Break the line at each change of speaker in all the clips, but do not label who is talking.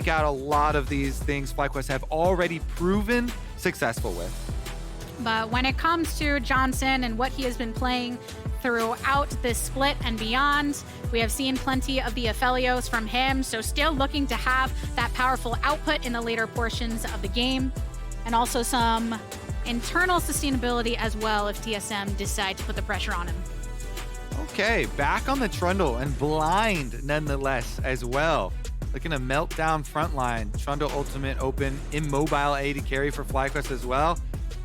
take out a lot of these things FlyQuest have already proven successful with.
But when it comes to Johnsun and what he has been playing throughout this split and beyond, we have seen plenty of the Aphelios from him, so still looking to have that powerful output in the later portions of the game, and also some internal sustainability as well if TSM decide to put the pressure on him.
Okay, back on the Trundle and blind nonetheless as well. Looking to melt down frontline. Trundle ultimate open, immobile AD carry for FlyQuest as well.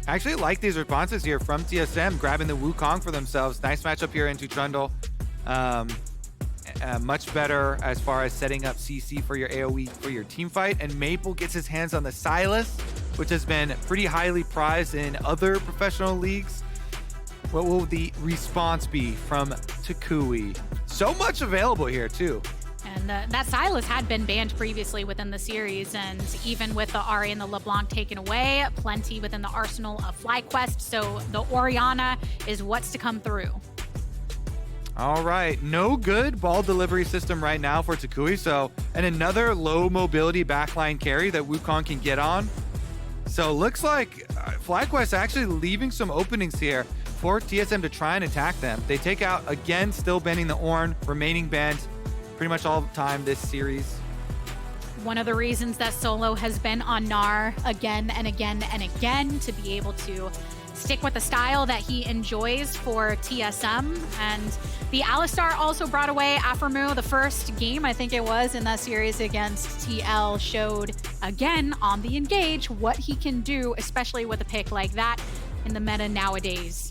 I actually like these responses here from TSM, grabbing the Wukong for themselves. Nice matchup here into Trundle. Much better as far as setting up CC for your AoE for your team fight. And Maple gets his hands on the Sylas, which has been pretty highly prized in other professional leagues. What will the response be from toucouille? So much available here too.
And that Sylas had been banned previously within the series, and even with the Ahri and the LeBlanc taken away, plenty within the arsenal of FlyQuest, so the Orianna is what's to come through.
All right, no good ball delivery system right now for toucouille, and another low mobility backline carry that Wukong can get on. So looks like FlyQuest actually leaving some openings here for TSM to try and attack them. They take out, again, still banning the Ornn, remaining banned pretty much all the time this series.
One of the reasons that Solo has been on Gnar again and again and again, to be able to stick with the style that he enjoys for TSM. And the Alistar also brought away Aphromoo. The first game, I think it was, in that series against TL showed, again, on the Engage, what he can do, especially with a pick like that in the meta nowadays.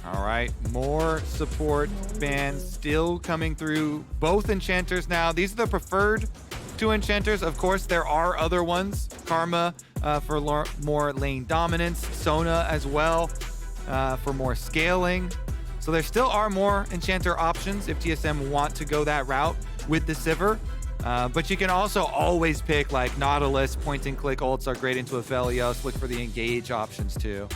All right, more support bans still coming through. Both enchanters now. These are the preferred two enchanters. Of course, there are other ones. Karma for more lane dominance. Sona as well for more scaling. So there still are more enchanter options if TSM want to go that route with the Sivir. But you can also always pick like Nautilus, point and click ults are great into Aphelios. Look for the engage options too.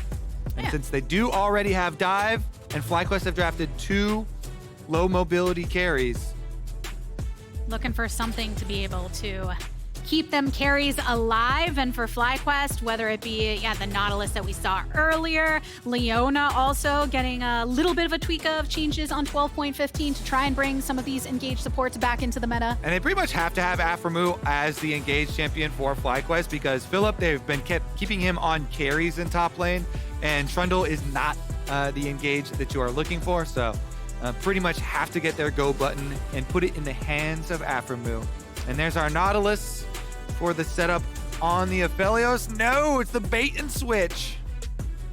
And since they do already have dive, and FlyQuest have drafted 2 low mobility carries.
Looking for something to be able to keep them carries alive, and for FlyQuest, whether it be the Nautilus that we saw earlier, Leona also getting a little bit of a tweak of changes on 12.15 to try and bring some of these engaged supports back into the meta.
And they pretty much have to have Aphromoo as the engaged champion for FlyQuest because Philip, they've been keeping him on carries in top lane, and Trundle is not the engage that you are looking for, so pretty much have to get their go button and put it in the hands of Aphromoo. And there's our Nautilus for the setup on the Aphelios. No, it's the bait and switch.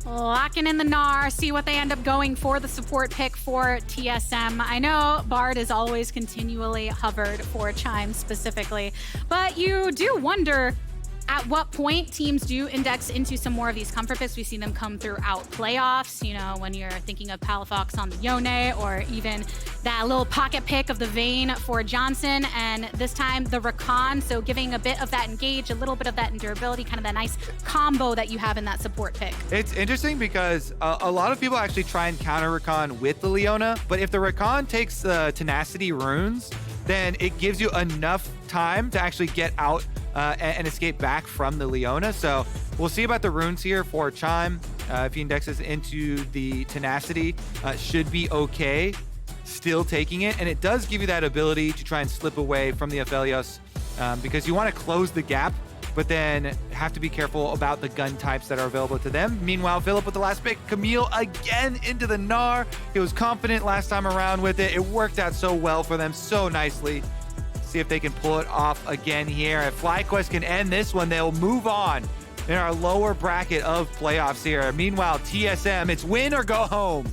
Locking in the Gnar, see what they end up going for the support pick for TSM. I know Bard is always continually hovered for Chime specifically, but you do wonder at what point teams do index into some more of these comfort picks. We've seen them come throughout playoffs, you know, when you're thinking of Palafox on the Yone, or even that little pocket pick of the Vayne for Johnsun, and this time the Rakan, so giving a bit of that engage, a little bit of that endurability, kind of that nice combo that you have in that support pick.
It's interesting because a lot of people actually try and counter Rakan with the Leona, but if the Rakan takes the tenacity runes, then it gives you enough time to actually get out and escape back from the Leona. So we'll see about the runes here for Chime. If he indexes into the tenacity, should be okay. Still taking it, and it does give you that ability to try and slip away from the Aphelios because you want to close the gap, but then have to be careful about the gun types that are available to them. Meanwhile, Philip with the last pick, Camille again into the Gnar. He was confident last time around with it. It worked out so well for them, so nicely. See if they can pull it off again here. If FlyQuest can end this one, they'll move on in our lower bracket of playoffs here. Meanwhile, TSM, it's win or go home.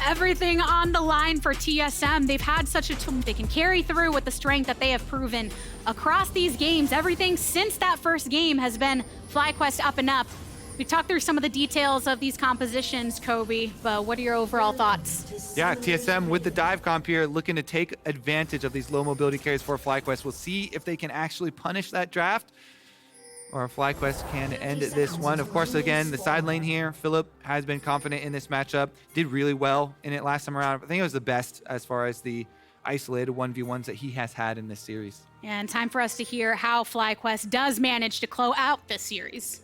Everything on the line for TSM. They've had such a tool. They can carry through with the strength that they have proven across these games. Everything since that first game has been FlyQuest up and up. We talked through some of the details of these compositions, Kobe, but what are your overall thoughts?
Yeah, TSM with the dive comp here, looking to take advantage of these low mobility carries for FlyQuest. We'll see if they can actually punish that draft, or if FlyQuest can end this one. Of course, again, the side lane here, Philip has been confident in this matchup. Did really well in it last time around. I think it was the best as far as the isolated 1v1s that he has had in this series.
And time for us to hear how FlyQuest does manage to close out this series.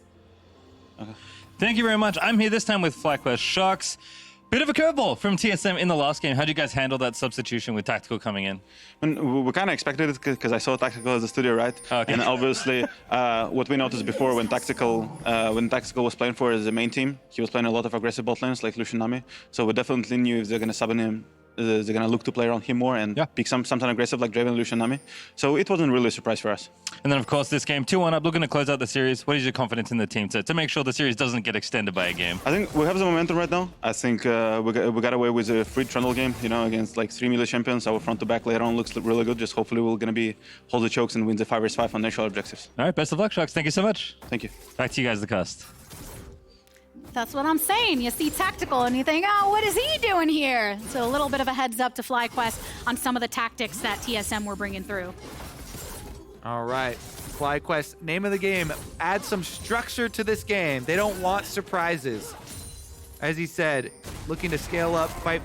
Okay. Thank you very much. I'm here this time with FlyQuest Sharks. Bit of a curveball from TSM in the last game. How did you guys handle that substitution with Tactical coming in?
We kind of expected it because I saw Tactical as a studio, right?
Okay.
And obviously, what we noticed before when Tactical was playing for the main team, he was playing a lot of aggressive bot lanes like Lucian Nami. So we definitely knew if they're going to sub in him, they're going to look to play around him more and pick something aggressive like Draven, Lucian Nami. So it wasn't really a surprise for us.
And then, of course, this game 2-1 up, looking to close out the series. What is your confidence in the team to make sure the series doesn't get extended by a game?
I think we have the momentum right now. I think we got away with a free Trundle game, against like 3 melee champions. Our front to back later on looks really good. Just hopefully we're going to hold the chokes and win the 5vs5 on natural objectives.
All right, best of luck, Sharks. Thank you so much.
Thank you.
Back to you guys, the cast.
That's what I'm saying. You see Tactical and you think, oh, what is he doing here? So a little bit of a heads up to FlyQuest on some of the tactics that TSM were bringing through.
All right. FlyQuest, name of the game, add some structure to this game. They don't want surprises. As he said, looking to scale up, fight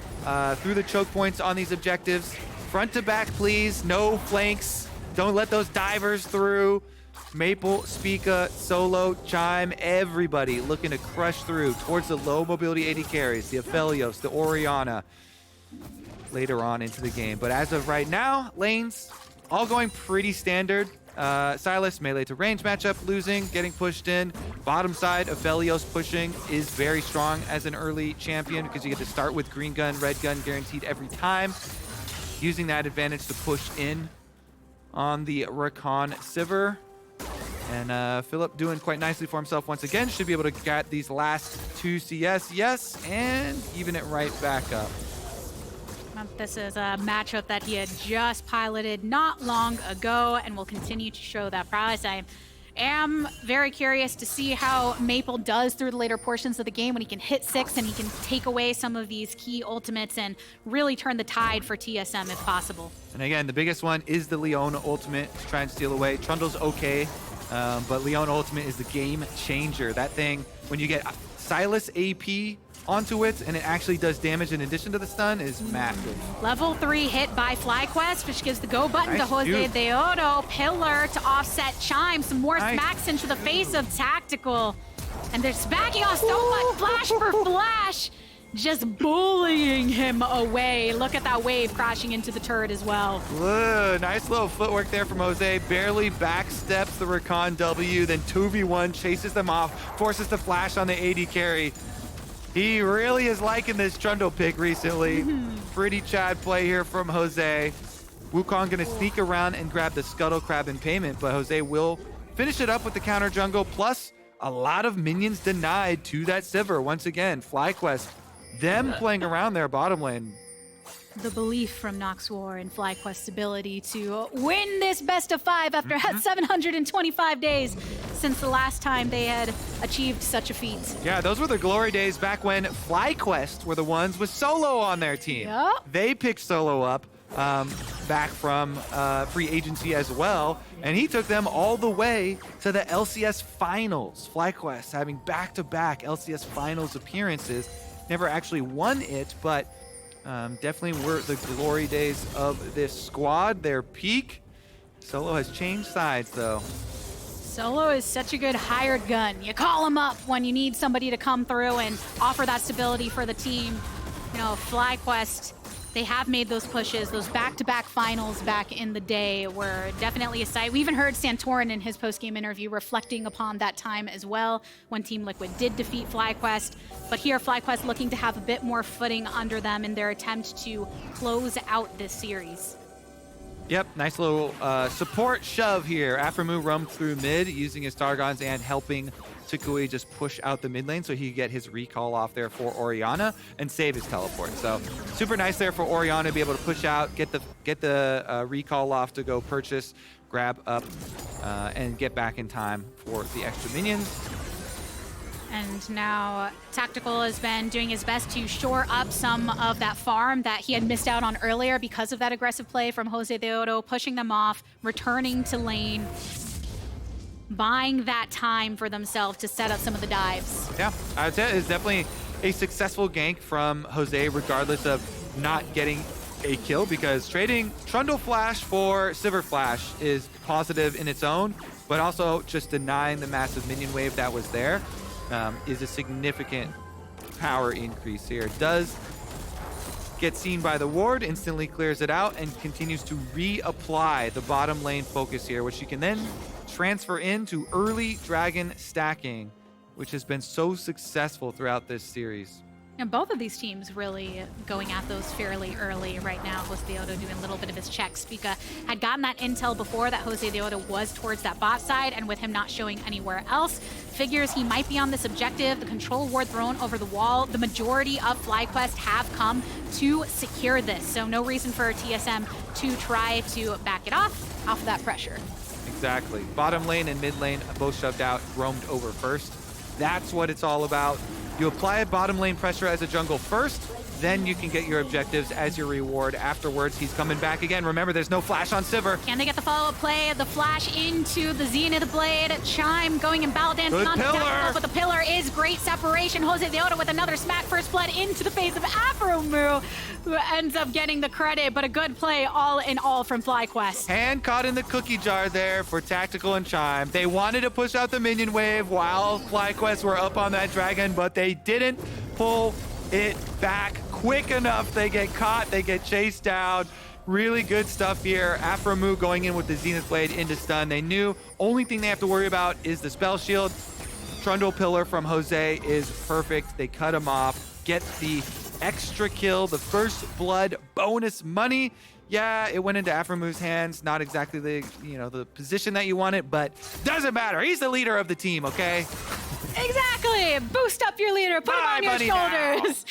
through the choke points on these objectives. Front to back, please. No flanks. Don't let those divers through. Maple, Spica, Solo, Chime, everybody looking to crush through towards the low mobility AD carries, the Aphelios, the Orianna, later on into the game. But as of right now, lanes all going pretty standard. Sylas, melee to range matchup, losing, getting pushed in. Bottom side, Aphelios pushing is very strong as an early champion because you get to start with green gun, red gun guaranteed every time. Using that advantage to push in on the Rakan Sivir. And Philip doing quite nicely for himself once again. Should be able to get these last 2 CS, yes, and even it right back up.
This is a matchup that he had just piloted not long ago and will continue to show that prowess. I am very curious to see how Maple does through the later portions of the game when he can hit 6 and he can take away some of these key ultimates and really turn the tide for TSM if possible. And
again, the biggest one is the Leona ultimate to try and steal away. Trundle's okay. But Leona ultimate is the game changer. That thing, when you get Sylas AP onto it and it actually does damage in addition to the stun, is massive.
Level 3 hit by FlyQuest, which gives the go button to JoseDeodo. Pillar to offset Chime. Some more smacks into the face of Tactical. And they're smacking off so much. Flash for flash. Just bullying him away. Look at that wave crashing into the turret as well.
Nice little footwork there from Jose. Barely backsteps the Rakan W, then 2v1 chases them off, forces the flash on the AD carry. He really is liking this Trundle pick recently. Pretty Chad play here from Jose. Wukong gonna sneak around and grab the Scuttle Crab in payment, but Jose will finish it up with the counter jungle, plus a lot of minions denied to that Sivir. Once again, FlyQuest, them playing around their bottom lane.
The belief from Noxwar in FlyQuest's ability to win this best of 5 after 725 days since the last time they had achieved such a feat.
Yeah, those were the glory days back when FlyQuest were the ones with Solo on their team.
Yep.
They picked Solo up back from free agency as well, and he took them all the way to the LCS finals. FlyQuest having back-to-back LCS finals appearances. Never actually won it, but definitely were the glory days of this squad, their peak. Solo has changed sides, though.
Solo is such a good hired gun. You call him up when you need somebody to come through and offer that stability for the team. FlyQuest, they have made those pushes. Those back-to-back finals back in the day were definitely a sight. We even heard Santorin in his post-game interview reflecting upon that time as well when Team Liquid did defeat FlyQuest. But here, FlyQuest looking to have a bit more footing under them in their attempt to close out this series.
Yep, nice little support shove here. Aphromoo roamed through mid using his Targons and helping toucouille just push out the mid lane so he could get his recall off there for Orianna and save his teleport. So super nice there for Orianna to be able to push out, get the recall off to go purchase, grab up, and get back in time for the extra minions.
And now Tactical has been doing his best to shore up some of that farm that he had missed out on earlier because of that aggressive play from JoseDeodo, pushing them off, returning to lane, buying that time for themselves to set up some of the dives.
Yeah, I would say it's definitely a successful gank from Jose, regardless of not getting a kill because trading Trundle Flash for Sivir Flash is positive in its own, but also just denying the massive minion wave that was there is a significant power increase here. It does get seen by the ward, instantly clears it out, and continues to reapply the bottom lane focus here, which you can then transfer into early dragon stacking, which has been so successful throughout this series.
And both of these teams really going at those fairly early right now. JoseDeodo doing a little bit of his checks. Spica had gotten that intel before that JoseDeodo was towards that bot side, and with him not showing anywhere else, figures he might be on this objective. The control ward thrown over the wall. The majority of FlyQuest have come to secure this, so no reason for TSM to try to back it off of that pressure.
Exactly. Bottom lane and mid lane both shoved out, roamed over first. That's what it's all about. You apply bottom lane pressure as a jungle first, then you can get your objectives as your reward afterwards. He's coming back again. Remember, there's no flash on Sivir.
Can they get the follow-up play? The flash into the Zenith Blade. Chime going in battle dancing on the tactical, but the pillar is great separation. JoseDeodo with another smack first blood into the face of Aphromoo, who ends up getting the credit, but a good play all in all from FlyQuest.
Hand caught in the cookie jar there for Tactical and Chime. They wanted to push out the minion wave while FlyQuest were up on that dragon, but they didn't pull it back quick enough. They get caught, they get chased down. Really good stuff here. Aphromoo going in with the Zenith Blade into stun. They knew only thing they have to worry about is the spell shield. Trundle pillar from Jose is perfect. They cut him off, get the extra kill, the first blood bonus money. Yeah, it went into Aphromoo's hands. Not exactly the, the position that you wanted, but doesn't matter. He's the leader of the team, okay?
Exactly. Boost up your leader. Put him on your shoulders.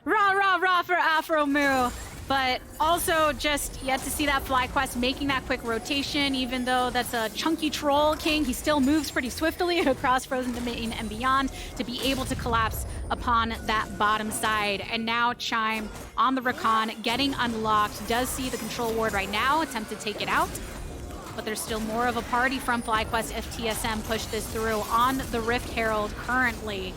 Rah, rah, rah for Aphromoo. But also just yet to see that FlyQuest making that quick rotation, even though that's a chunky troll king, he still moves pretty swiftly across frozen domain and beyond to be able to collapse upon that bottom side. And now Chime on the Rakan getting unlocked, does see the control ward right now, attempt to take it out. But there's still more of a party from FlyQuest if TSM push this through on the Rift Herald currently.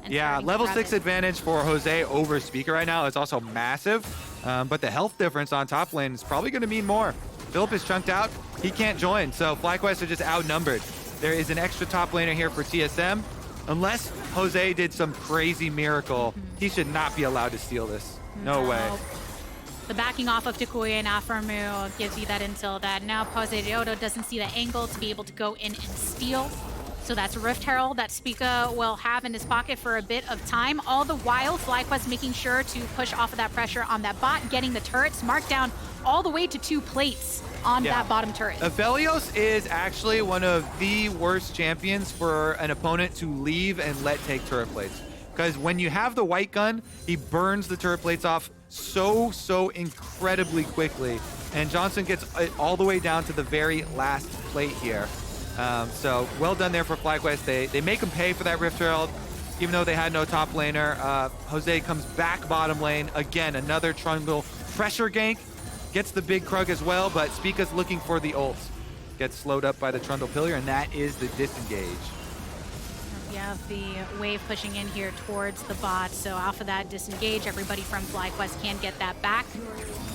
Yeah, level 6 advantage for Jose over Spica right now is also massive. But the health difference on top lane is probably going to mean more. Philip is chunked out. He can't join, so FlyQuest are just outnumbered. There is an extra top laner here for TSM. Unless Jose did some crazy miracle, he should not be allowed to steal this. No way.
The backing off of toucouille and Aphromoo gives you that intel that now JoseDeodo doesn't see the angle to be able to go in and steal. So that's Rift Herald that Spica will have in his pocket for a bit of time. All the while, FlyQuest making sure to push off of that pressure on that bot, getting the turrets marked down all the way to 2 plates on that bottom turret.
Aphelios is actually one of the worst champions for an opponent to leave and let take turret plates. Because when you have the white gun, he burns the turret plates off so incredibly quickly. And Johnsun gets it all the way down to the very last plate here. So well done there for FlyQuest. They make him pay for that Rift Herald, even though they had no top laner. Jose comes back bottom lane. Again, another Trundle pressure gank. Gets the big Krug as well, but Spica's looking for the ult. Gets slowed up by the Trundle pillar, and that is the disengage.
You have the wave pushing in here towards the bot, so off of that disengage, everybody from FlyQuest can get that back.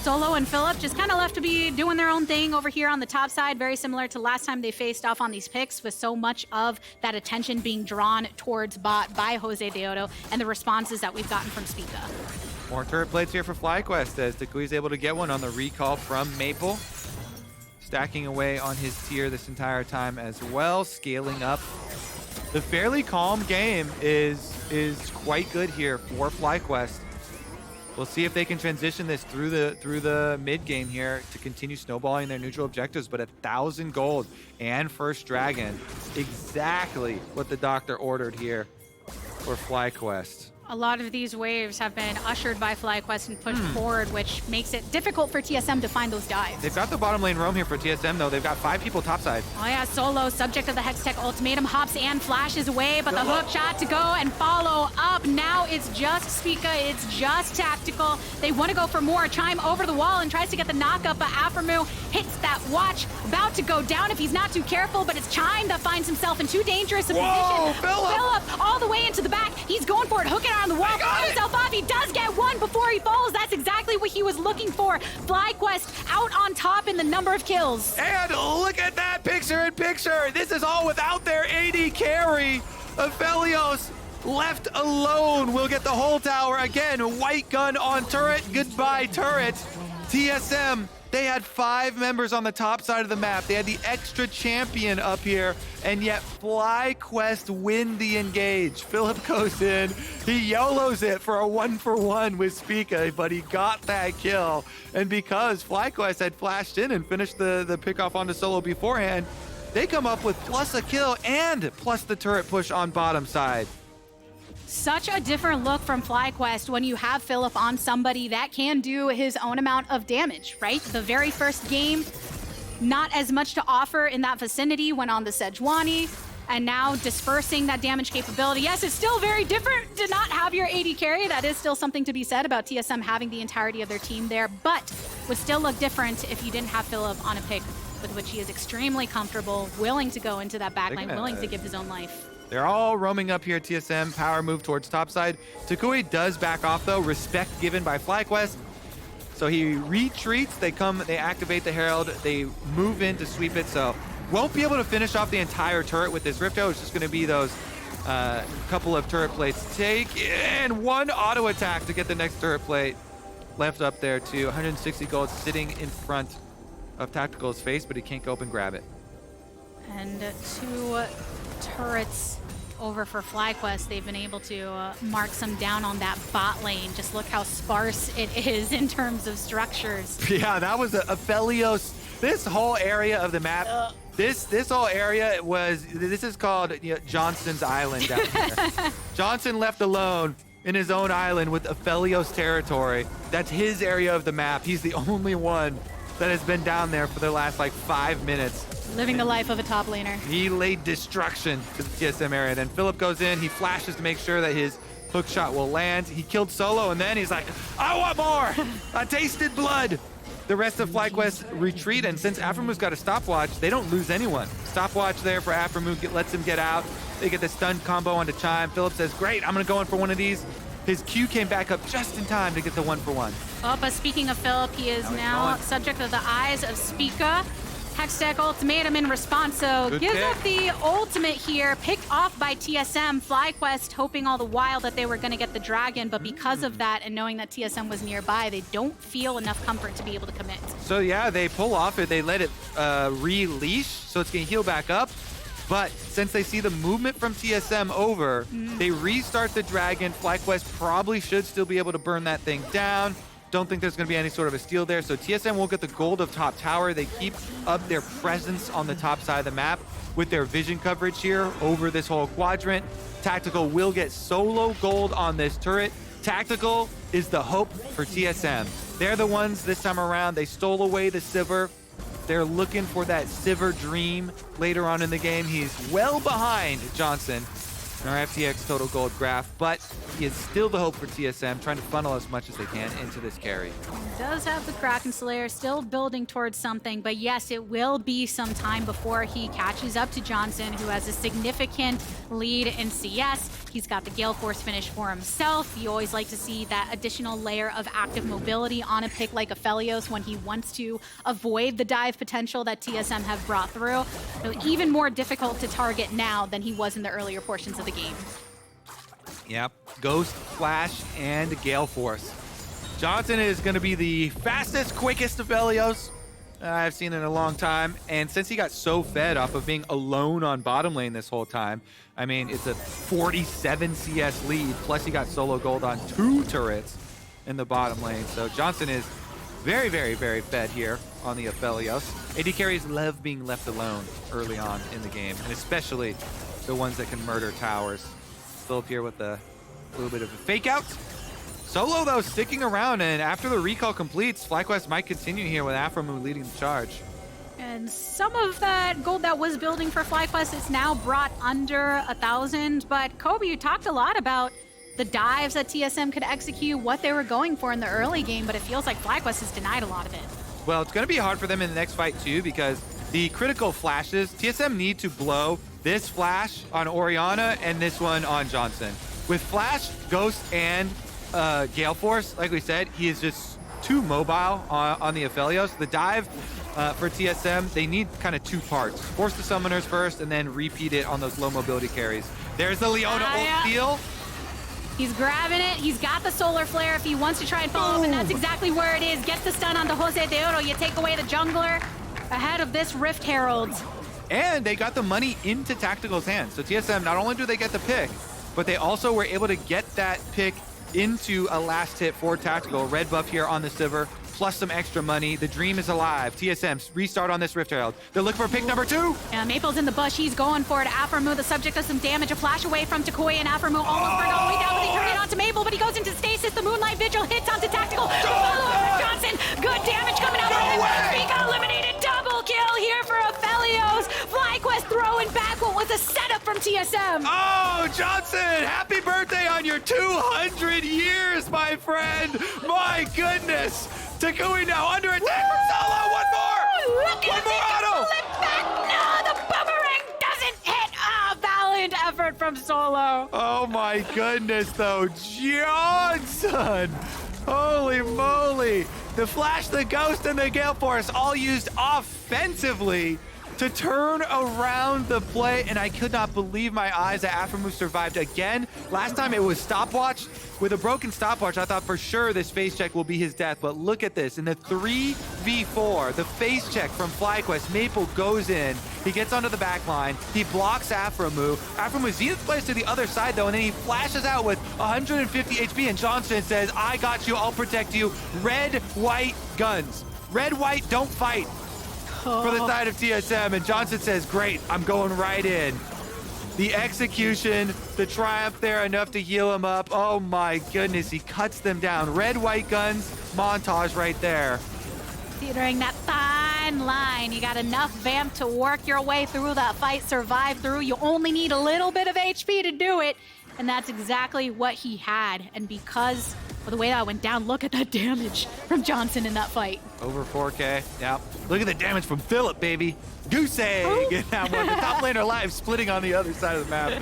Solo and Philip just kind of left to be doing their own thing over here on the top side, very similar to last time they faced off on these picks, with so much of that attention being drawn towards bot by JoseDeodo and the responses that we've gotten from Spica.
More turret plates here for FlyQuest as toucouille's able to get one on the recall from Maple. Stacking away on his tier this entire time as well, scaling up. The fairly calm game is quite good here for FlyQuest. We'll see if they can transition this through the mid game here to continue snowballing their neutral objectives. But 1,000 gold and first dragon, exactly what the doctor ordered here for FlyQuest.
A lot of these waves have been ushered by FlyQuest and pushed forward, which makes it difficult for TSM to find those dives.
They've got the bottom lane roam here for TSM, though. They've got 5 people topside.
Oh yeah, Solo, subject of the Hextech ultimatum, hops and flashes away, but the hook shot to go and follow up. Now it's just Spica, it's just tactical. They want to go for more. Chime over the wall and tries to get the knockup, but Aphromoo hits that watch, about to go down if he's not too careful, but it's Chime that finds himself in too dangerous a position.
Philip!
Philip all the way into the back. He's going for it. Hook it Gnar on the wall. He does get one before he falls. That's exactly what he was looking for. FlyQuest out on top in the number of kills.
And look at that picture-in-picture. This is all without their AD carry. Aphelios left alone will get the whole tower. Again, white gun on turret. Goodbye, turret. TSM, they had 5 members on the top side of the map. They had the extra champion up here, and yet FlyQuest win the engage. Philip goes in, he YOLOs it for a 1-for-1 with Spica, but he got that kill. And because FlyQuest had flashed in and finished the pickoff onto Solo beforehand, they come up with plus a kill and plus the turret push on bottom side.
Such a different look from FlyQuest when you have Philip on somebody that can do his own amount of damage, right? The very first game, not as much to offer in that vicinity, went on the Sejuani, and now dispersing that damage capability. Yes, it's still very different to not have your AD carry. That is still something to be said about TSM having the entirety of their team there, but would still look different if you didn't have Philip on a pick with which he is extremely comfortable, willing to go into that backline, willing to give his own life.
They're all roaming up here, TSM. Power move towards topside. toucouille does back off, though. Respect given by FlyQuest. So he retreats. They activate the Herald. They move in to sweep it. So won't be able to finish off the entire turret with this Rifto. It's just going to be those couple of turret plates. Take and one auto attack to get the next turret plate. Left up there to 160 gold sitting in front of Tactical's face, but he can't go up and grab it.
And 2 turrets over for FlyQuest. They've been able to mark some down on that bot lane. Just look how sparse it is in terms of structures.
Yeah, that was Aphelios. This whole area of the map, this whole area this is called Johnsun's Island down here. Johnsun left alone in his own island with Aphelios territory. That's his area of the map. He's the only one that has been down there for the last like 5 minutes.
Living the life of a top laner.
He laid destruction to the TSM area. Then Philip goes in, he flashes to make sure that his hook shot will land. He killed Solo, and then he's like, I want more! I tasted blood! The rest of FlyQuest retreat, and since Aphromoo's got a stopwatch, they don't lose anyone. Stopwatch there for Aphromoo, lets him get out. They get the stun combo onto Chime. Philip says, great, I'm gonna go in for one of these. His Q came back up just in time to get the 1-for-1.
Oh, but speaking of Philip, he is now subject of the eyes of Spica. Hextech ultimatum in response, so gives up the ultimate here, picked off by TSM. FlyQuest hoping all the while that they were going to get the dragon, but because of that and knowing that TSM was nearby, they don't feel enough comfort to be able to commit.
So yeah, they pull off it, they let it releash, so it's going to heal back up. But since they see the movement from TSM over, they restart the dragon. FlyQuest probably should still be able to burn that thing down. Don't think there's going to be any sort of a steal there. So TSM won't get the gold of top tower. They keep up their presence on the top side of the map with their vision coverage here over this whole quadrant. Tactical will get solo gold on this turret. Tactical is the hope for TSM. They're the ones this time around. They stole away the Sivir. They're looking for that Sivir dream later on in the game. He's well behind Johnsun in our FTX total gold graph, but he is still the hope for TSM, trying to funnel as much as they can into this carry.
He does have the Kraken Slayer, still building towards something, but yes, it will be some time before he catches up to Johnsun, who has a significant lead in CS. He's got the Gale Force finish for himself. You always like to see that additional layer of active mobility on a pick like Aphelios when he wants to avoid the dive potential that TSM have brought through. So even more difficult to target now than he was in the earlier portions of the game.
Yep, Ghost, Flash, and Gale Force. Johnsun is going to be the fastest, quickest Aphelios I've seen in a long time. And since he got so fed off of being alone on bottom lane this whole time, I mean, it's a 47 CS lead, plus he got solo gold on 2 turrets in the bottom lane. So Johnsun is very, very, very fed here on the Aphelios. AD carries love being left alone early on in the game, and especially the ones that can murder towers. Philip here with a little bit of a fake out. Solo, though, sticking around, and after the recall completes, FlyQuest might continue here with Aphromoo leading the charge.
And some of that gold that was building for FlyQuest is now brought under 1,000. But Kobe, you talked a lot about the dives that TSM could execute, what they were going for in the early game, but it feels like FlyQuest has denied a lot of it.
Well, it's going to be hard for them in the next fight, too, because the critical flashes, TSM need to blow this flash on Orianna and this one on Johnsun. With Flash, Ghost, and Gale Force, like we said, he is just too mobile on the Aphelios. The dive for TSM, they need kind of 2 parts. Force the summoners first, and then repeat it on those low mobility carries. There's the Leona ult steal.
He's grabbing it. He's got the solar flare if he wants to try and follow up, and that's exactly where it is. Gets the stun onto JoseDeodo. You take away the jungler ahead of this Rift Herald.
And they got the money into Tactical's hands. So TSM, not only do they get the pick, but they also were able to get that pick into a last hit for Tactical. Red buff here on the Sivir, plus some extra money. The dream is alive. TSM, restart on this Rift Herald. They're looking for pick number 2.
Yeah, Maple's in the bush. He's going for it. Aphromoo, the subject of some damage. A flash away from toucouille, and Aphromoo almost burned all the way down, but they turn it onto Maple, but he goes into stasis. The Moonlight Vigil hits onto Tactical. The follow-up for Johnsun. Good damage coming out of him. Spica eliminated. Double kill here for Aphelios. FlyQuest throwing back what was a setup from TSM.
Oh, Johnsun, happy birthday on your 200 years, my friend. My goodness. Toucouille now under attack from Solo. One more.
Look at
One more auto.
flip back. No, the boomerang doesn't hit. Ah, valiant effort from Solo.
Oh my goodness, though. Johnsun. Holy moly. The Flash, the Ghost, and the Gale Force all used offensively to turn around the play, and I could not believe my eyes that Aphromoo survived again. Last time it was stopwatch. With a broken stopwatch, I thought for sure this face check will be his death, but look at this. In the 3v4, the face check from FlyQuest, Maple goes in, he gets onto the back line, he blocks Aphromoo. Aphromoo Zenith plays to the other side though, and then he flashes out with 150 HP, and Johnsun says, I got you, I'll protect you. Red, white, guns. Red, white, don't fight. For the side of TSM, and Johnsun says, great, I'm going right in. The execution, the triumph there, enough to heal him up. Oh my goodness, he cuts them down. Red, white guns, montage right there.
Teetering that fine line. You got enough vamp to work your way through that fight, survive through. You only need a little bit of HP to do it. And that's exactly what he had. And because of the way that went down, look at that damage from Johnsun in that fight.
Over 4K, yeah. Look at the damage from Philip, baby. Goose egg in that one. The top laner live splitting on the other side of the map.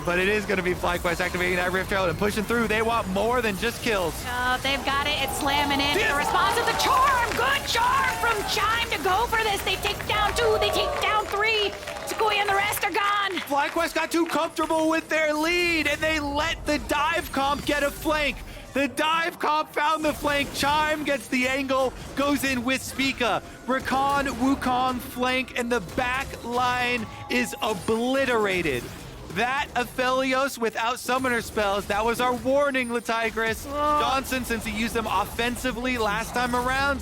But it is going to be FlyQuest activating that Rift Herald and pushing through. They want more than just kills.
They've got it. It's slamming in. The response of the charm. Good charm from Chime to go for this. They take down 2. They take down 3. toucouille and the rest are gone.
FlyQuest got too comfortable with their lead, and they let the dive comp get a flank. The dive comp found the flank. Chime gets the angle, goes in with Spica. Rakan, Wukong flank, and the back line is obliterated. That Aphelios without summoner spells, that was our warning, LeTigress. Johnsun, since he used them offensively last time around,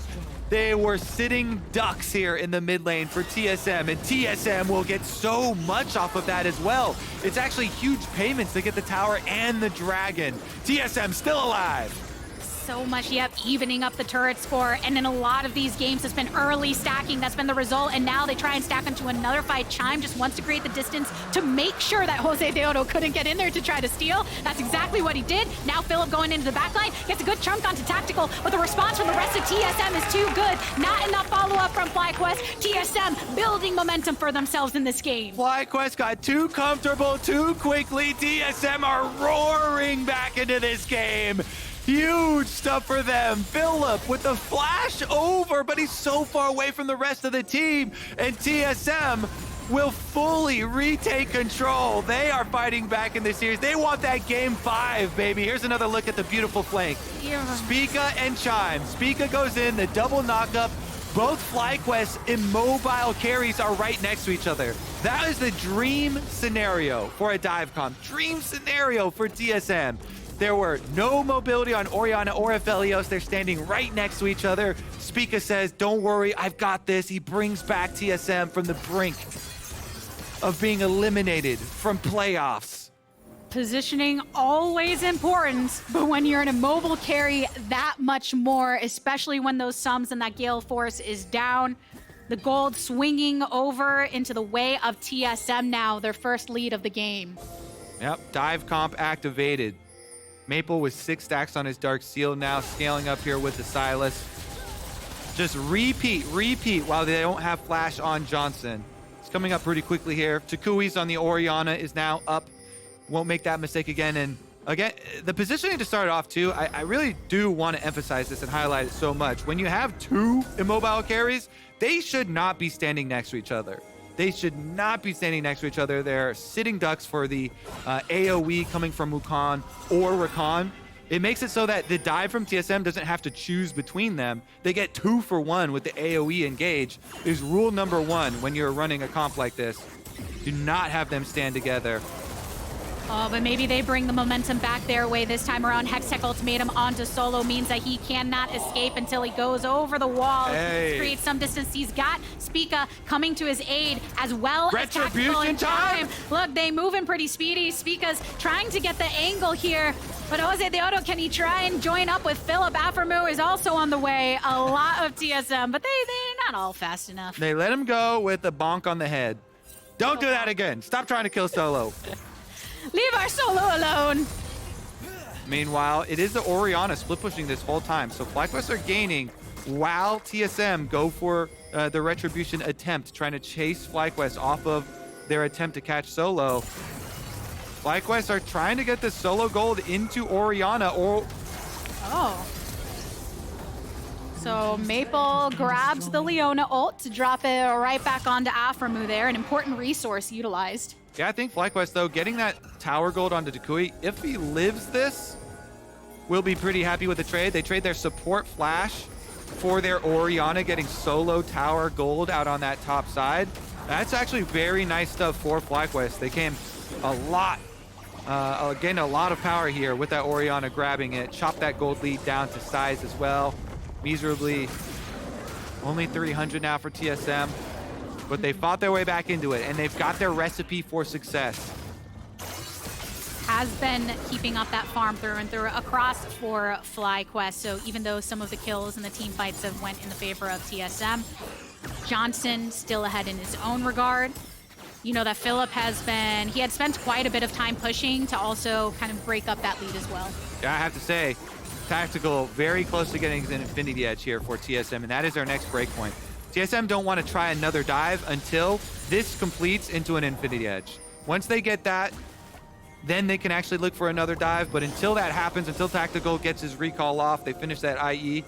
they were sitting ducks here in the mid lane for TSM, and TSM will get so much off of that as well. It's actually huge payments to get the tower and the dragon. TSM still alive.
So much, yep, evening up the turret score, and in a lot of these games, it's been early stacking. That's been the result, and now they try and stack into another fight. Chime just wants to create the distance to make sure that JoseDeodo couldn't get in there to try to steal. That's exactly what he did. Now Philip going into the backline, gets a good chunk onto Tactical, but the response from the rest of TSM is too good. Not enough follow-up from FlyQuest. TSM building momentum for themselves in this game.
FlyQuest got too comfortable too quickly. TSM are roaring back into this game. Huge stuff for them. Philip with the flash over, but he's so far away from the rest of the team. And TSM will fully retake control. They are fighting back in this series. They want that game 5, baby. Here's another look at the beautiful flank.
Yeah.
Spica and Chime. Spica goes in, the double knockup. Both FlyQuest immobile carries are right next to each other. That is the dream scenario for a dive comp. Dream scenario for TSM. There were no mobility on Orianna or Aphelios. They're standing right next to each other. Spica says, don't worry, I've got this. He brings back TSM from the brink of being eliminated from playoffs.
Positioning always important, but when you're an immobile carry, that much more, especially when those sums and that Gale Force is down. The gold swinging over into the way of TSM now, their first lead of the game.
Yep, dive comp activated. Maple with 6 stacks on his Dark Seal now, scaling up here with the Sylas. Just repeat while they don't have flash on Johnsun. It's coming up pretty quickly here. toucouille's on the Orianna is now up won't make that mistake again. And again, the positioning to start off too, I really do want to emphasize this and highlight it so much. When you have two immobile carries, they should not be standing next to each other. They should not be standing next to each other. They're sitting ducks for the AoE coming from Wukong or Rakan. It makes it so that the dive from TSM doesn't have to choose between them. They get 2 for 1 with the AoE engage. Is rule number 1 when you're running a comp like this. Do not have them stand together.
Oh, but maybe they bring the momentum back their way this time around. Hextech Ultimatum onto Solo means that he cannot escape until he goes over the wall.
Hey.
Creates some distance. He's got Spica coming to his aid as well.
Retribution time!
Look, they move in pretty speedy. Spica's trying to get the angle here. But JoseDeodo, can he try and join up with Philip? Aphromoo is also on the way. A lot of TSM, but they're not all fast enough.
They let him go with a bonk on the head. Don't do that again. Stop trying to kill Solo.
Leave our Solo alone.
Meanwhile, it is the Orianna split pushing this whole time. So FlyQuest are gaining while TSM go for the Retribution attempt, trying to chase FlyQuest off of their attempt to catch Solo. FlyQuest are trying to get the Solo gold into Orianna.
Oh. So Maple grabs the Leona ult to drop it right back onto Aphromoo there, an important resource utilized.
Yeah, I think FlyQuest, though, getting that tower gold onto toucouille, if he lives this, will be pretty happy with the trade. They trade their support flash for their Orianna, getting solo tower gold out on that top side. That's actually very nice stuff for FlyQuest. They came a lot, gained a lot of power here with that Orianna grabbing it. Chop that gold lead down to size as well. Measurably, only 300 now for TSM. But they fought their way back into it, and they've got their recipe for success.
Has been keeping up that farm through and through across for FlyQuest. So even though some of the kills and the team fights have went in the favor of TSM, Johnsun still ahead in his own regard. You know that Philip he had spent quite a bit of time pushing to also kind of break up that lead as well.
Yeah, I have to say, Tactical very close to getting an Infinity Edge here for TSM, and that is their next breakpoint. TSM don't want to try another dive until this completes into an Infinity Edge. Once they get that, then they can actually look for another dive. But until that happens, until Tactical gets his recall off, they finish that IE,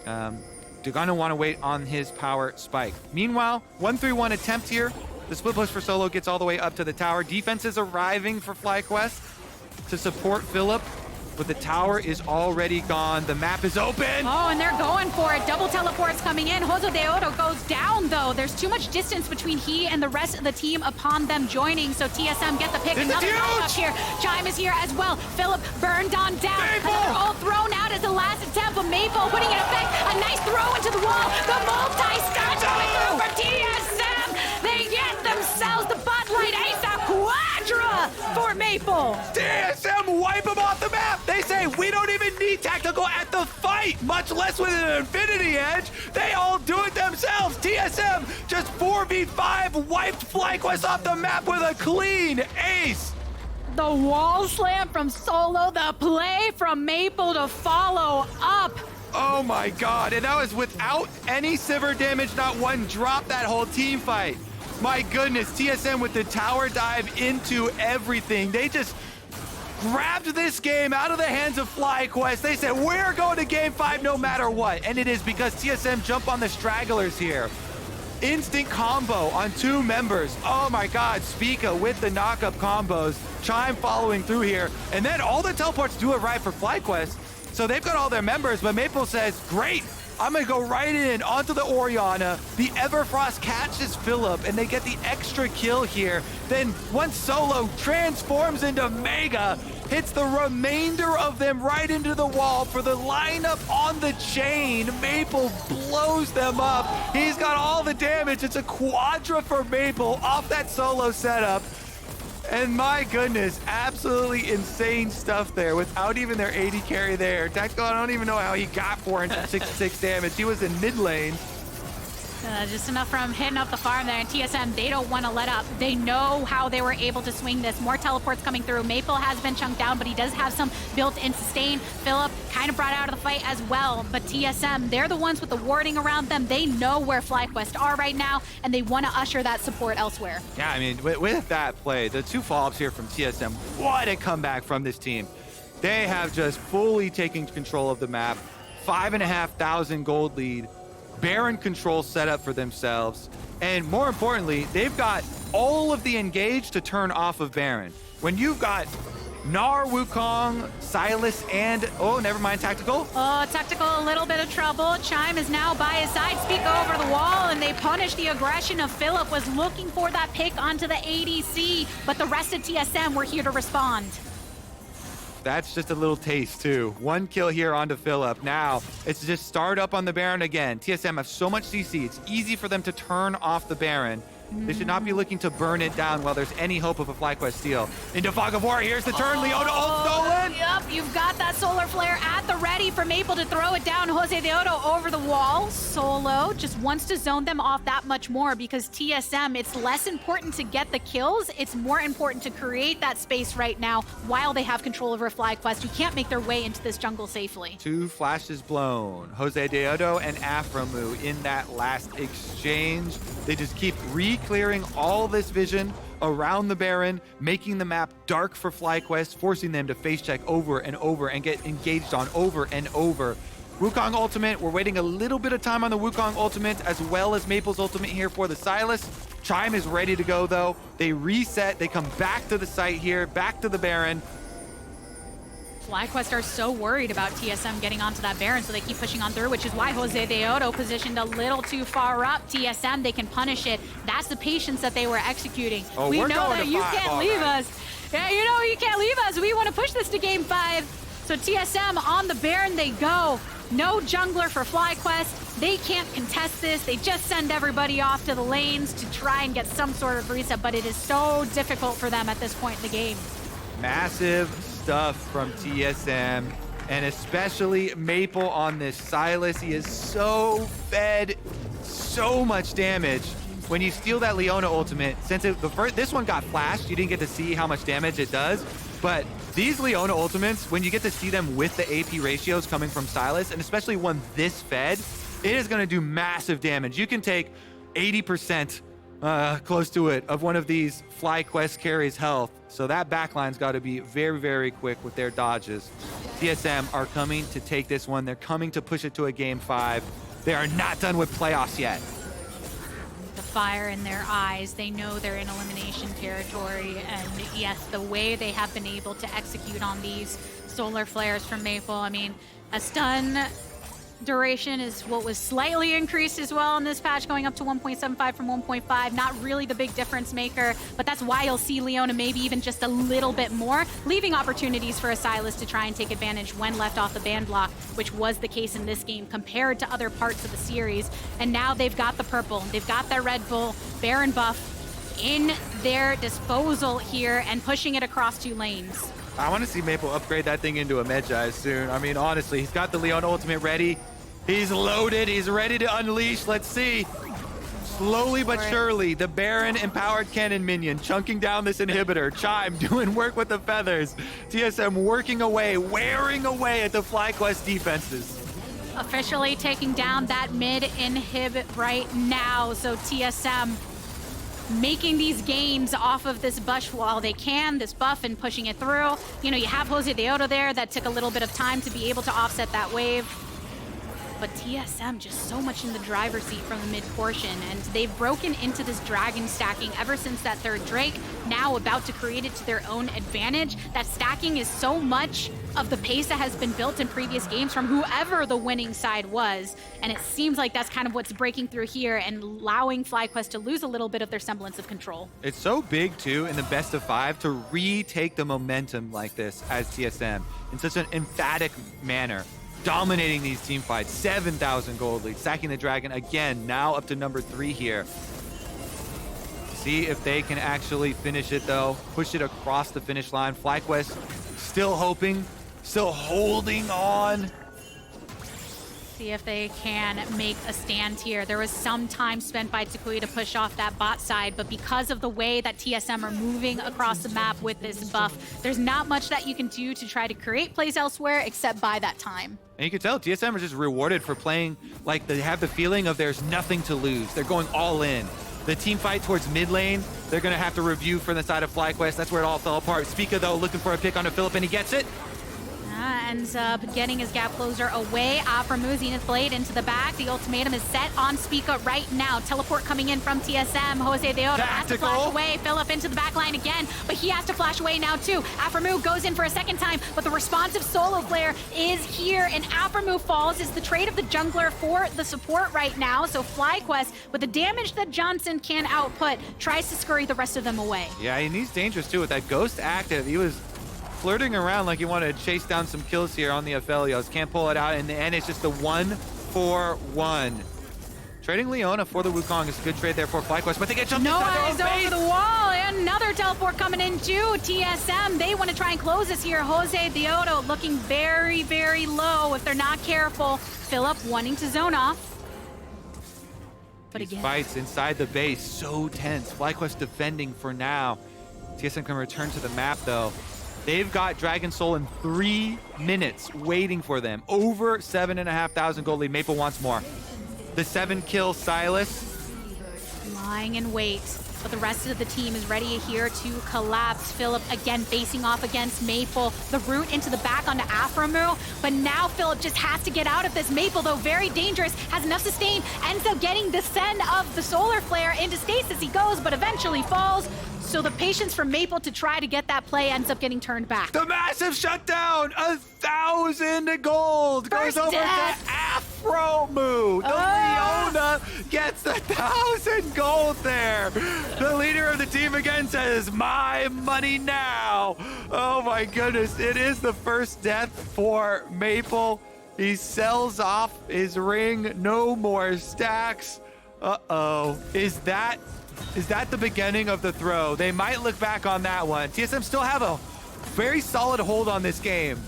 they're going to want to wait on his power spike. Meanwhile, 1-3-1 attempt here. The split push for Solo gets all the way up to the tower. Defense is arriving for FlyQuest to support Philip. But the tower is already gone. The map is open.
Oh, and they're going for it. Double teleports coming in. JoseDeodo goes down, though. There's too much distance between he and the rest of the team upon them joining. So TSM get the pick.
This
Another
is huge!
up here. Chime is here as well. Philip burned on down.
Maple!
Another ult thrown out as the last attempt. But Maple putting it effect. A nice throw into the wall. The multi-star coming through for TSM. They get themselves the bot lane ace quadra for Maple.
TSM wipe him off the map. They say we don't even need Tactical at the fight, much less with an Infinity Edge. They all do it themselves. TSM just 4v5 wiped FlyQuest off the map with a clean ace.
The wall slam from Solo, the play from Maple to follow up.
Oh my god, and that was without any Sivir damage, not one drop that whole team fight. My goodness, TSM with the tower dive into everything. They just grabbed this game out of the hands of FlyQuest. They said, we're going to game 5 no matter what. And it is because TSM jump on the stragglers here. Instant combo on 2 members. Oh my god, Spica with the knock-up combos. Chime following through here. And then all the teleports do it right for FlyQuest. So they've got all their members, but Maple says, great. I'm going to go right in onto the Orianna. The Everfrost catches Philip, and they get the extra kill here. Then once Solo transforms into Mega, hits the remainder of them right into the wall for the lineup on the chain. Maple blows them up. He's got all the damage. It's a quadra for Maple off that Solo setup. And my goodness, absolutely insane stuff there without even their AD carry there. Tactical, I don't even know how he got 466 damage. He was in mid lane.
Just enough from hitting up the farm there, and TSM, they don't want to let up. They know how they were able to swing this. More teleports coming through. Maple has been chunked down, but he does have some built-in sustain. Philip kind of brought out of the fight as well. But TSM, they're the ones with the warding around them. They know where FlyQuest are right now, and they want to usher that support elsewhere.
Yeah, I mean, with that play, the 2 follow-ups here from TSM, what a comeback from this team. They have just fully taken control of the map. 5,500 gold lead, Baron control set up for themselves. And more importantly, they've got all of the engage to turn off of Baron. When you've got Gnar, Wukong, Sylas, and, oh, never mind, Tactical.
Oh, Tactical, a little bit of trouble. Chime is now by his side. Spica over the wall, and they punish the aggression of Philip. Was looking for that pick onto the ADC, but the rest of TSM were here to respond.
That's just a little taste, too. 1 kill here onto Philip. Now, it's just start up on the Baron again. TSM have so much CC. It's easy for them to turn off the Baron. They should not be looking to burn it down while there's any hope of a FlyQuest steal. Into Fog of War, here's the turn. Leona ult stolen.
Yep, you've got that solar flare at the ready for Maple to throw it down. JoseDeodo over the wall. Solo just wants to zone them off that much more because TSM, it's less important to get the kills. It's more important to create that space right now while they have control over FlyQuest, who can't make their way into this jungle safely.
2 flashes blown. JoseDeodo and Aphromoo in that last exchange. They just keep clearing all this vision around the Baron, making the map dark for FlyQuest, forcing them to face check over and over and get engaged on over and over. Wukong ultimate, we're waiting a little bit of time on the Wukong ultimate as well as Maple's ultimate here for the Sylas. Chime is ready to go though. They reset, they come back to the site here, back to the Baron.
FlyQuest are so worried about TSM getting onto that Baron, so they keep pushing on through, which is why JoseDeodo positioned a little too far up. TSM, they can punish it. That's the patience that they were executing.
Oh,
we
we're
know
going
that
to
you
5,
can't leave us. Yeah, you know you can't leave us. We want to push this to game 5. So TSM on the Baron they go. No jungler for FlyQuest. They can't contest this. They just send everybody off to the lanes to try and get some sort of reset, but it is so difficult for them at this point in the game.
Massive stuff from TSM, and especially Maple on this Sylas. He is so fed so much damage. When you steal that Leona ultimate, since this one got flashed, you didn't get to see how much damage it does, but these Leona ultimates, when you get to see them with the AP ratios coming from Sylas, and especially one this fed, it is going to do massive damage. You can take 80% close to it of one of these FlyQuest carries' health. So that backline's got to be very, very quick with their dodges. TSM are coming to take this one. They're coming to push it to a game 5. They are not done with playoffs yet.
The fire in their eyes, they know they're in elimination territory, and yes, the way they have been able to execute on these solar flares from Maple, I mean, a stun duration is what was slightly increased as well in this patch, going up to 1.75 from 1.5. Not really the big difference maker, but that's why you'll see Leona maybe even just a little bit more, leaving opportunities for a Sylas to try and take advantage when left off the ban block, which was the case in this game compared to other parts of the series. And now they've got the purple, they've got their Red Bull Baron buff in their disposal here and pushing it across 2 lanes.
I want to see Maple upgrade that thing into a Medjay soon. I mean, honestly, he's got the Leona ultimate ready. He's loaded. He's ready to unleash. Let's see. Slowly but surely, the Baron empowered cannon minion chunking down this inhibitor. Chime doing work with the feathers. TSM working away, wearing away at the FlyQuest defenses.
Officially taking down that mid inhib right now. So TSM making these gains off of this buff while they can, this buff, and pushing it through. You know, you have JoseDeodo there that took a little bit of time to be able to offset that wave. But TSM just so much in the driver's seat from the mid portion, and they've broken into this dragon stacking ever since that 3rd Drake, now about to create it to their own advantage. That stacking is so much of the pace that has been built in previous games from whoever the winning side was, and it seems like that's kind of what's breaking through here and allowing FlyQuest to lose a little bit of their semblance of control.
It's so big, too, in the best of 5 to retake the momentum like this as TSM in such an emphatic manner. Dominating these team fights, 7,000 gold lead, stacking the dragon again, now up to number 3 here. See if they can actually finish it though, push it across the finish line. FlyQuest still hoping, still holding on.
See if they can make a stand here. There was some time spent by toucouille to push off that bot side, but because of the way that TSM are moving across the map with this buff, there's not much that you can do to try to create plays elsewhere except buy that time.
And you can tell TSM are just rewarded for playing like they have the feeling of there's nothing to lose. They're going all in. The team fight towards mid lane, they're going to have to review from the side of FlyQuest. That's where it all fell apart. Spica, though, looking for a pick on a Philip, and he gets it.
Ends up getting his gap closer away. Aphromoo, Zenith Blade into the back. The ultimatum is set on Spica right now. Teleport coming in from TSM. JoseDeodo has to flash away. Philip into the back line again, but he has to flash away now too. Aphromoo goes in for a second time, but the responsive solo flare is here, and Aphromoo falls. Is the trade of the jungler for the support right now. So FlyQuest, with the damage that Johnsun can output, tries to scurry the rest of them away.
Yeah, and he's dangerous too with that ghost active. He was flirting around like he wanted to chase down some kills here on the Aphelios. Can't pull it out. In the end, it's just the 1-for-1. Trading Leona for the Wukong is a good trade there for FlyQuest, but they get jumped inside their own
over
base.
the wall. Another teleport coming in too. TSM, they want to try and close this here. JoseDeodo looking very, very low if they're not careful. Philip wanting to zone off. But
These
again,
fights inside the base, so tense. FlyQuest defending for now. TSM can return to the map though. They've got Dragon Soul in 3 minutes waiting for them. Over 7,500 gold lead. Maple wants more. The 7-kill Sylas.
lying in wait. But the rest of the team is ready here to collapse. Philip again facing off against Maple. The route into the back onto Aphromoo. But now Philip just has to get out of this. Maple, though very dangerous, has enough sustain. Ends up getting the send of the solar flare into stasis. He goes, but eventually falls. So the patience for Maple to try to get that play ends up getting turned back.
The massive shutdown! 1,000 gold goes
First
over
death.
to Aphromoo. The Leona gets 1,000 gold there. The leader of the team again says, "My money now." Oh my goodness, it is the first death for Maple. He sells off his ring, no more stacks. Uh-oh, is that the beginning of the throw? They might look back on that one. TSM still have a very solid hold on this game.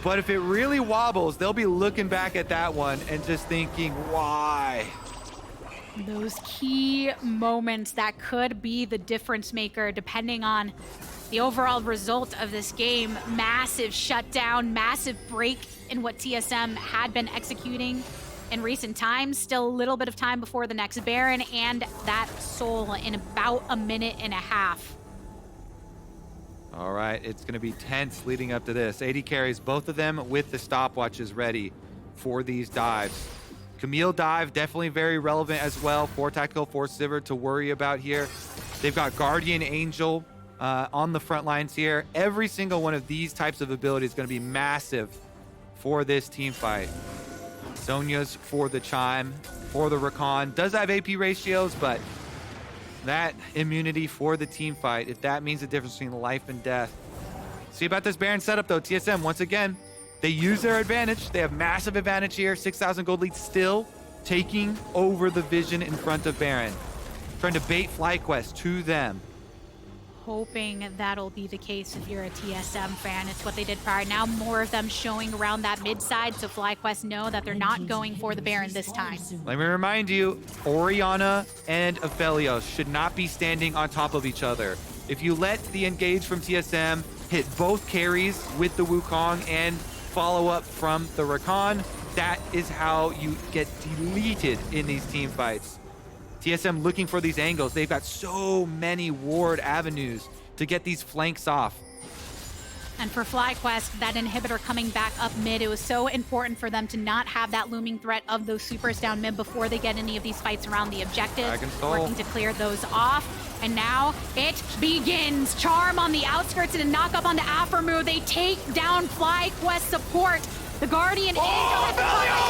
But if it really wobbles, they'll be looking back at that one and just thinking, why?
Those key moments that could be the difference maker depending on the overall result of this game. Massive shutdown, massive break in what TSM had been executing in recent times. Still a little bit of time before the next Baron and that Soul in about a minute and a half.
All right, it's going to be tense leading up to this. AD carries both of them with the stopwatches ready for these dives. Camille dive, definitely very relevant as well. 4 tactical, 4 Sivir to worry about here. They've got Guardian Angel on the front lines here. Every single one of these types of abilities is going to be massive for this team fight. Sonya's for the Chime, for the Rakan. Does have AP ratios, but that immunity for the team fight, if that means the difference between life and death. See about this Baron setup though, TSM, once again, they use their advantage. They have massive advantage here. 6,000 gold lead still taking over the vision in front of Baron. Trying to bait FlyQuest to them.
Hoping that'll be the case if you're a TSM fan. It's what they did prior. Now more of them showing around that mid side, so FlyQuest know that they're not going for the Baron this time.
Let me remind you, Orianna and Aphelios should not be standing on top of each other. If you let the engage from TSM hit both carries with the Wukong and follow up from the Rakan, that is how you get deleted in these team fights. TSM looking for these angles. They've got so many ward avenues to get these flanks off.
And for FlyQuest, that inhibitor coming back up mid, it was so important for them to not have that looming threat of those supers down mid before they get any of these fights around the objectives, working to clear those off. And now it begins. Charm on the outskirts and a knock up onto Aphromoo. They take down FlyQuest support. The Guardian Angel has to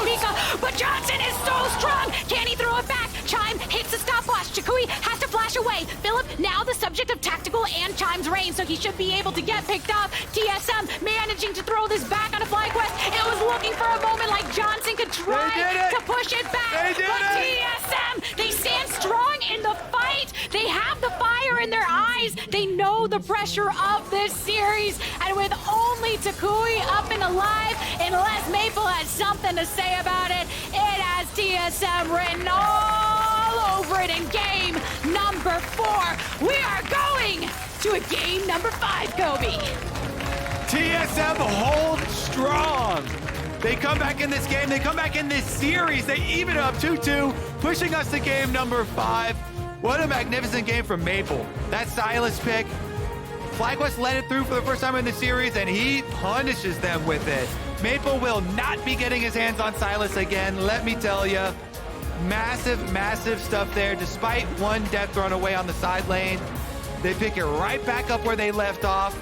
Spica, but Johnsun is so strong. Can he throw it back? Chime hits the stopwatch. toucouille has to flash away. Philip now the subject of tactical and Chime's reign, so he should be able to get picked up. TSM managing to throw this back on a FlyQuest. It was looking for a moment like Johnsun could try to push it back. But TSM, they stand strong in the fight. They have the fire fire in their eyes. They know the pressure of this series. And with only toucouille up and alive, unless Maple has something to say about it, it has TSM written all over it in game number 4. We are going to a game number 5, Kobe.
TSM hold strong. They come back in this game. They come back in this series. They even up 2-2, pushing us to game number 5. What a magnificent game from Maple. That Sylas pick. FlyQuest led it through for the first time in the series, and he punishes them with it. Maple will not be getting his hands on Sylas again, let me tell you. Massive, massive stuff there. Despite one death thrown away on the side lane, they pick it right back up where they left off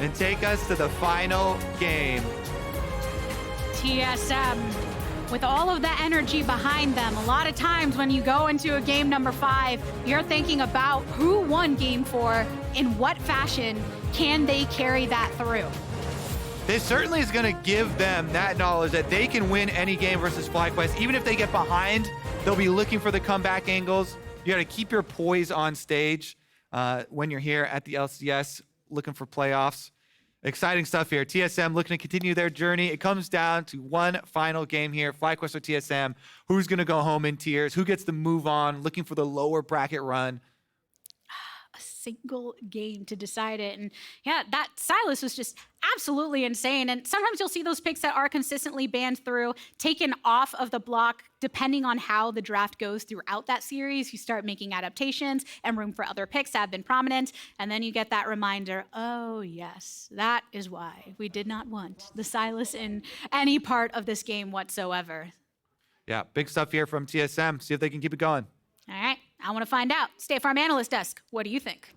and take us to the final game.
TSM, with all of the energy behind them, a lot of times when you go into a game number 5, you're thinking about who won game 4, in what fashion can they carry that through.
This certainly is going to give them that knowledge that they can win any game versus FlyQuest. Even if they get behind, they'll be looking for the comeback angles. You got to keep your poise on stage when you're here at the LCS looking for playoffs. Exciting stuff here. TSM looking to continue their journey. It comes down to one final game here. FlyQuest or TSM. Who's going to go home in tears? Who gets to move on? Looking for the lower bracket run.
A single game to decide it. And yeah, that Sylas was just absolutely insane. And sometimes you'll see those picks that are consistently banned through, taken off of the block, depending on how the draft goes throughout that series. You start making adaptations and room for other picks that have been prominent. And then you get that reminder, oh yes, that is why we did not want the Sylas in any part of this game whatsoever.
Yeah, big stuff here from TSM. See if they can keep it going.
All right, I want to find out. State Farm Analyst Desk, what do you think?